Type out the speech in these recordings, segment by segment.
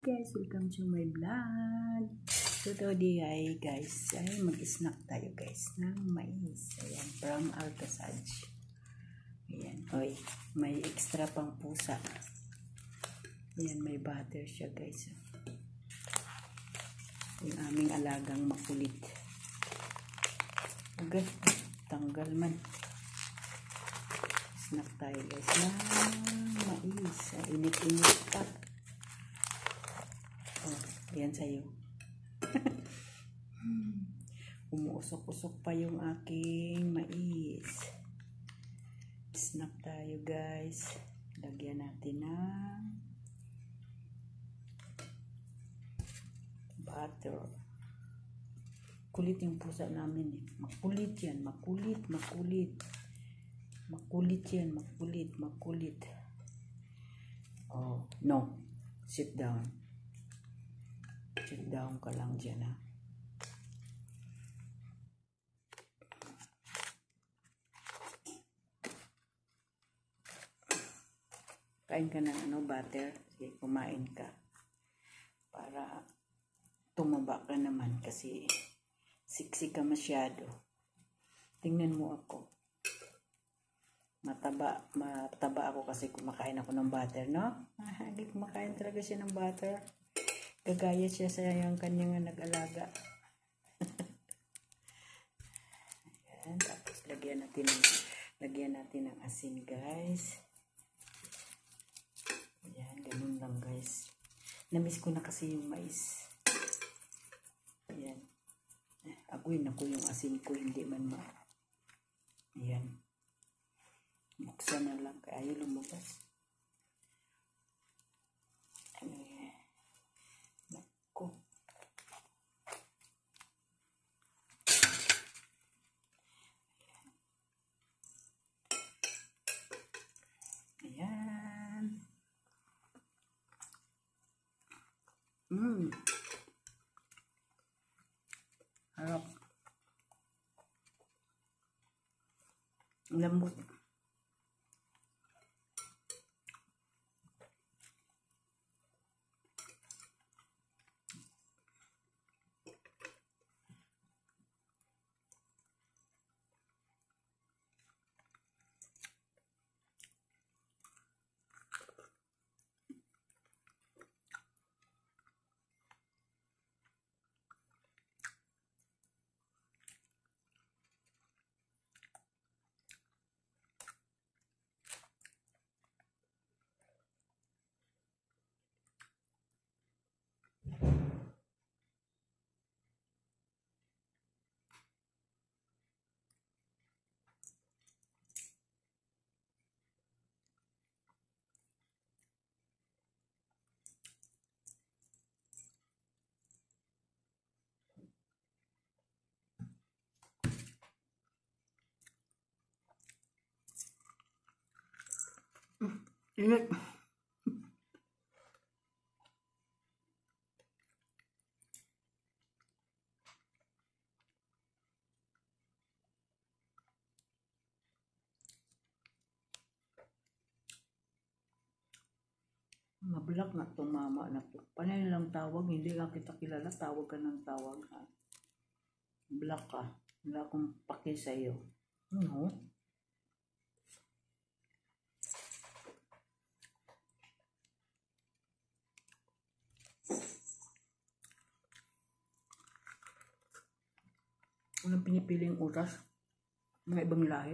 Guys, welcome to my vlog. So today guys, ay mag-snack tayo guys ng mais. Ayan, from Alcasage. Ayan, oy, may extra pang pusa. Ayan, may butter siya guys. Yung aming alagang makulit. Okay, tanggal man. Snack tayo guys ng mais. Init-init pa. Oh, yan sa'yo. Umuusok-usok pa yung aking mais. Snack tayo guys. Lagyan natin ng butter. Kulit yung pusa namin eh. Makulit yan. Makulit, makulit. Makulit yan. Makulit, makulit. Oh, no. Sit down. Sit down ka lang dyan ha. Kain ka ng butter. Sige, kumain ka. Para tumaba ka naman kasi siksi ka masyado. Tingnan mo ako. Mataba ako kasi kumakain ako ng butter, no? Hindi kumakain talaga siya ng butter. Gagaya siya sa yung kanyang nag-alaga. Ayan, tapos lagyan natin ng asin, guys. Ayan, ganun lang, guys. Namiss ko na kasi yung mais. Ayan. Aguin ako yung asin ko, hindi man Ayan. Buksan na lang, kaya ayaw lumabas. Ano yan? Ayan. Harap. Lambot. Ingat. Mablak na itong mama na to. Panay lang tawag, hindi ka kita kilala, tawag ka ng tawag ha. Black ka. Wala akong paki sa'yo. No? Walang pinipiling utas. Mga ibang lahi.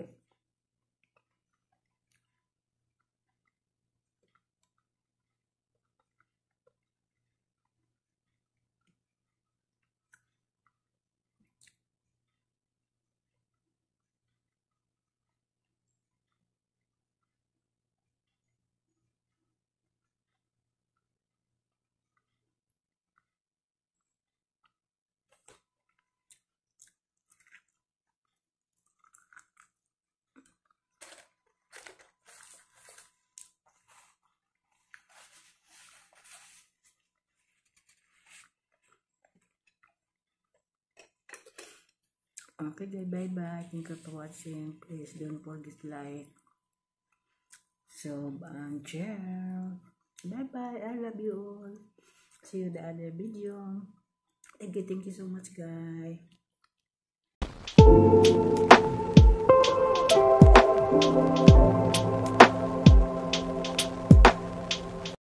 Okay, bye-bye. Thank you for watching. Please don't forget to like, sub, and share. Bye-bye. I love you all. See you the other video. Thank you so much, guys.